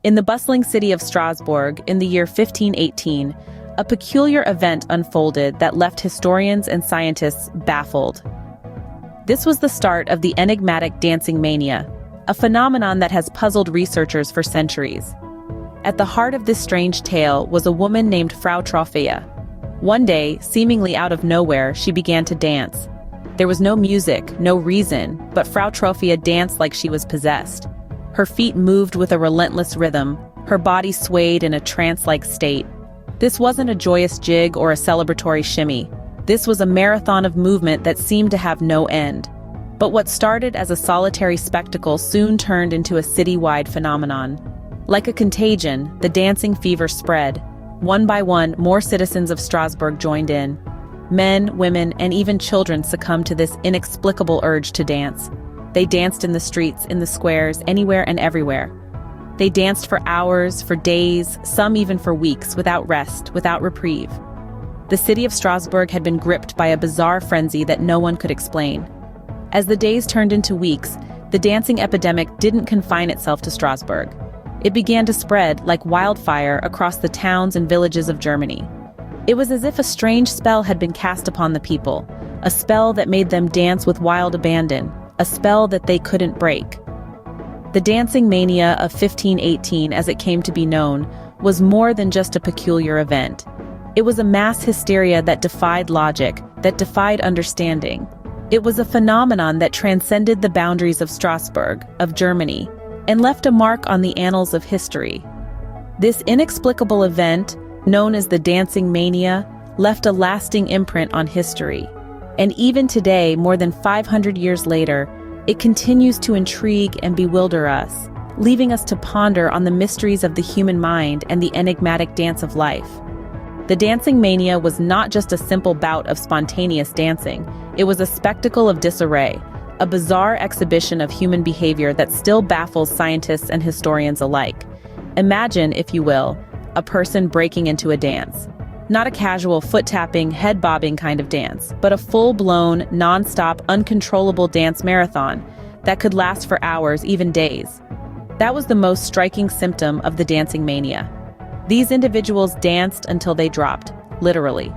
In the bustling city of Strasbourg, in the year 1518, a peculiar event unfolded that left historians and scientists baffled. This was the start of the enigmatic Dancing Mania, a phenomenon that has puzzled researchers for centuries. At the heart of this strange tale was a woman named Frau Trophäa. One day, seemingly out of nowhere, she began to dance. There was no music, no reason, but Frau Trophäa danced like she was possessed. Her feet moved with a relentless rhythm, her body swayed in a trance-like state. This wasn't a joyous jig or a celebratory shimmy. This was a marathon of movement that seemed to have no end. But what started as a solitary spectacle soon turned into a citywide phenomenon. Like a contagion, the dancing fever spread. One by one, more citizens of Strasbourg joined in. Men, women, and even children succumbed to this inexplicable urge to dance. They danced in the streets, in the squares, anywhere and everywhere. They danced for hours, for days, some even for weeks, without rest, without reprieve. The city of Strasbourg had been gripped by a bizarre frenzy that no one could explain. As the days turned into weeks, the dancing epidemic didn't confine itself to Strasbourg. It began to spread like wildfire across the towns and villages of Germany. It was as if a strange spell had been cast upon the people, a spell that made them dance with wild abandon, a spell that they couldn't break. The Dancing Mania of 1518, as it came to be known, was more than just a peculiar event. It was a mass hysteria that defied logic, that defied understanding. It was a phenomenon that transcended the boundaries of Strasbourg, of Germany, and left a mark on the annals of history. This inexplicable event, known as the Dancing Mania, left a lasting imprint on history. And even today, more than 500 years later, it continues to intrigue and bewilder us, leaving us to ponder on the mysteries of the human mind and the enigmatic dance of life. The Dancing Mania was not just a simple bout of spontaneous dancing. It was a spectacle of disarray, a bizarre exhibition of human behavior that still baffles scientists and historians alike. Imagine, if you will, a person breaking into a dance. Not a casual foot-tapping, head-bobbing kind of dance, but a full-blown, non-stop, uncontrollable dance marathon that could last for hours, even days. That was the most striking symptom of the Dancing Mania. These individuals danced until they dropped, literally.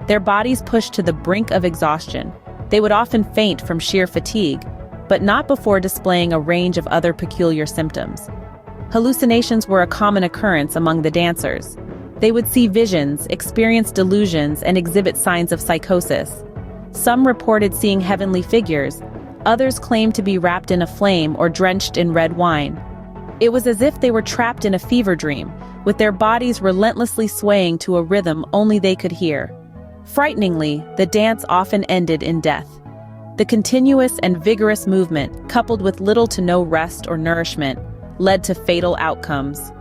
Their bodies pushed to the brink of exhaustion. They would often faint from sheer fatigue, but not before displaying a range of other peculiar symptoms. Hallucinations were a common occurrence among the dancers. They would see visions, experience delusions, and exhibit signs of psychosis. Some reported seeing heavenly figures. Others claimed to be wrapped in a flame or drenched in red wine. It was as if they were trapped in a fever dream, with their bodies relentlessly swaying to a rhythm only they could hear. Frighteningly, the dance often ended in death. The continuous and vigorous movement, coupled with little to no rest or nourishment, led to fatal outcomes.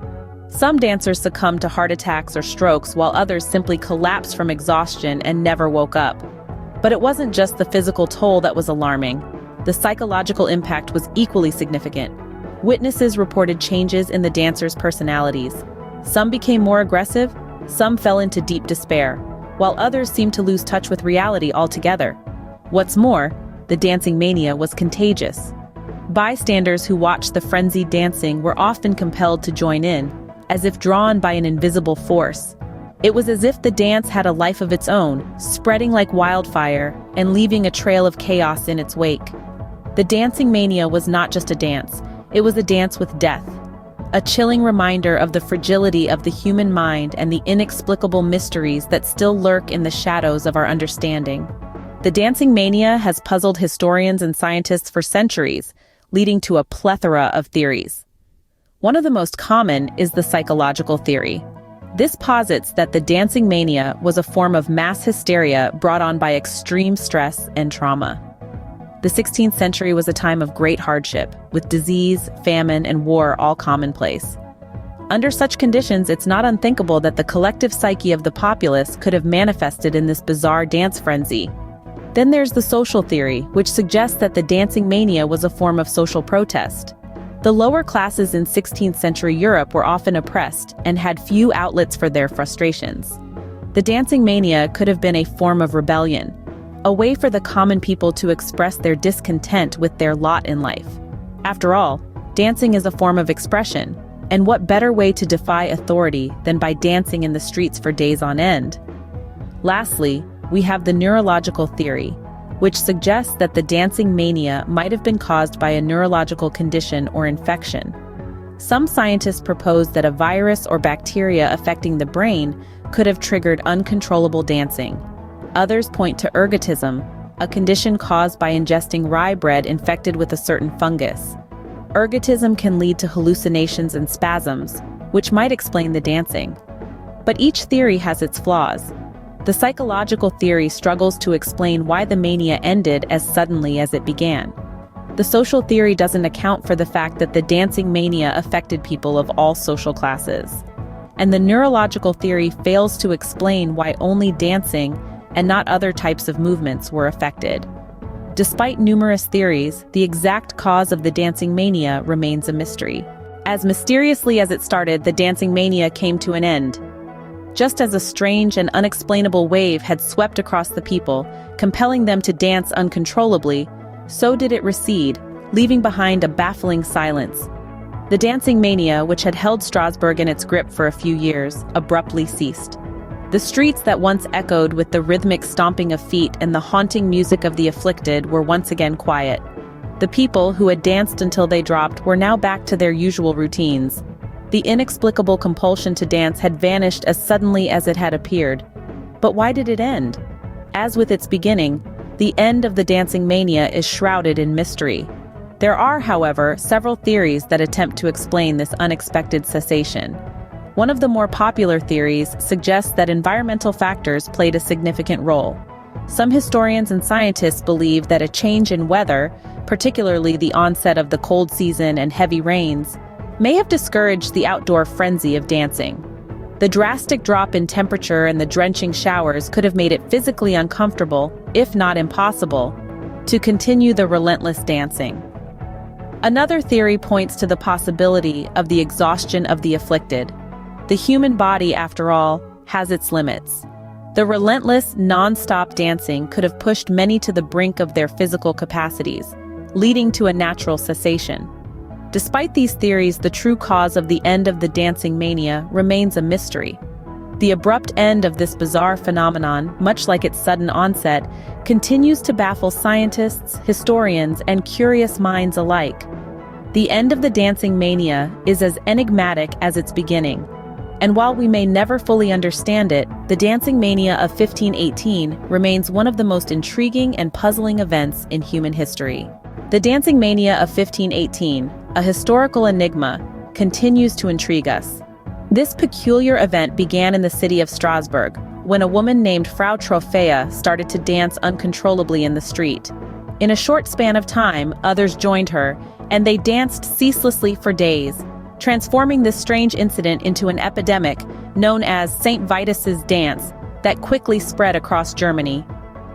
Some dancers succumbed to heart attacks or strokes, while others simply collapsed from exhaustion and never woke up. But it wasn't just the physical toll that was alarming. The psychological impact was equally significant. Witnesses reported changes in the dancers' personalities. Some became more aggressive, some fell into deep despair, while others seemed to lose touch with reality altogether. What's more, the Dancing Mania was contagious. Bystanders who watched the frenzied dancing were often compelled to join in, as if drawn by an invisible force. It was as if the dance had a life of its own, spreading like wildfire and leaving a trail of chaos in its wake. The Dancing Mania was not just a dance, it was a dance with death. A chilling reminder of the fragility of the human mind and the inexplicable mysteries that still lurk in the shadows of our understanding. The Dancing Mania has puzzled historians and scientists for centuries, leading to a plethora of theories. One of the most common is the psychological theory. This posits that the Dancing Mania was a form of mass hysteria brought on by extreme stress and trauma. The 16th century was a time of great hardship, with disease, famine, and war all commonplace. Under such conditions, it's not unthinkable that the collective psyche of the populace could have manifested in this bizarre dance frenzy. Then there's the social theory, which suggests that the Dancing Mania was a form of social protest. The lower classes in 16th century Europe were often oppressed and had few outlets for their frustrations. The Dancing Mania could have been a form of rebellion, a way for the common people to express their discontent with their lot in life. After all, dancing is a form of expression, And what better way to defy authority than by dancing in the streets for days on end? Lastly, we have the neurological theory, which suggests that the dancing mania might have been caused by a neurological condition or infection. Some scientists propose that a virus or bacteria affecting the brain could have triggered uncontrollable dancing. Others point to ergotism, a condition caused by ingesting rye bread infected with a certain fungus. Ergotism can lead to hallucinations and spasms, which might explain the dancing. But each theory has its flaws. The psychological theory struggles to explain why the mania ended as suddenly as it began. The social theory doesn't account for the fact that the dancing mania affected people of all social classes. And the neurological theory fails to explain why only dancing and not other types of movements were affected. Despite numerous theories, the exact cause of the dancing mania remains a mystery. As mysteriously as it started, the dancing mania came to an end. Just as a strange and unexplainable wave had swept across the people, compelling them to dance uncontrollably, so did it recede, leaving behind a baffling silence. The dancing mania, which had held Strasbourg in its grip for a few years, abruptly ceased. The streets that once echoed with the rhythmic stomping of feet and the haunting music of the afflicted were once again quiet. The people who had danced until they dropped were now back to their usual routines. The inexplicable compulsion to dance had vanished as suddenly as it had appeared. But why did it end? As with its beginning, the end of the dancing mania is shrouded in mystery. There are, however, several theories that attempt to explain this unexpected cessation. One of the more popular theories suggests that environmental factors played a significant role. Some historians and scientists believe that a change in weather, particularly the onset of the cold season and heavy rains, may have discouraged the outdoor frenzy of dancing. The drastic drop in temperature and the drenching showers could have made it physically uncomfortable, if not impossible, to continue the relentless dancing. Another theory points to the possibility of the exhaustion of the afflicted. The human body, after all, has its limits. The relentless, non-stop dancing could have pushed many to the brink of their physical capacities, leading to a natural cessation. Despite these theories, the true cause of the end of the dancing mania remains a mystery. The abrupt end of this bizarre phenomenon, much like its sudden onset, continues to baffle scientists, historians, and curious minds alike. The end of the dancing mania is as enigmatic as its beginning. And while we may never fully understand it, the dancing mania of 1518 remains one of the most intriguing and puzzling events in human history. The dancing mania of 1518, a historical enigma, continues to intrigue us. This peculiar event began in the city of Strasbourg, when a woman named Frau Trophea started to dance uncontrollably in the street. In a short span of time, others joined her, and they danced ceaselessly for days, transforming this strange incident into an epidemic known as St. Vitus's dance that quickly spread across Germany.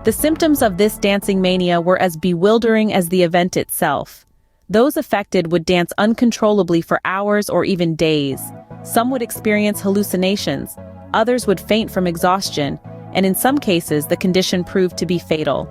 The symptoms of this dancing mania were as bewildering as the event itself. Those affected would dance uncontrollably for hours or even days. Some would experience hallucinations, others would faint from exhaustion, and in some cases the condition proved to be fatal.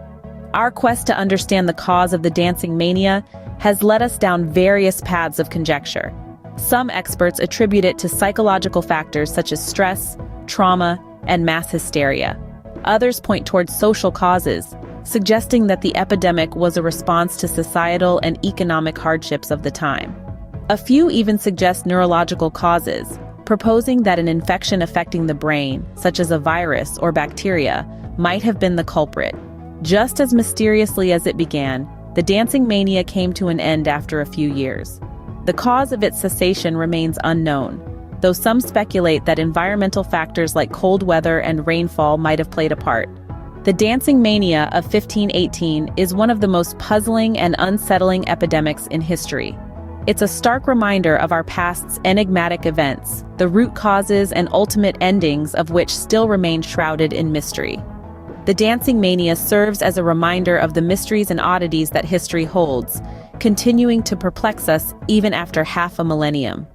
Our quest to understand the cause of the dancing mania has led us down various paths of conjecture. Some experts attribute it to psychological factors such as stress, trauma, and mass hysteria. Others point towards social causes, suggesting that the epidemic was a response to societal and economic hardships of the time. A few even suggest neurological causes, proposing that an infection affecting the brain, such as a virus or bacteria, might have been the culprit. Just as mysteriously as it began, the dancing mania came to an end after a few years. The cause of its cessation remains unknown, though some speculate that environmental factors like cold weather and rainfall might have played a part. The dancing mania of 1518 is one of the most puzzling and unsettling epidemics in history. It's a stark reminder of our past's enigmatic events, the root causes and ultimate endings of which still remain shrouded in mystery. The dancing mania serves as a reminder of the mysteries and oddities that history holds, continuing to perplex us even after half a millennium.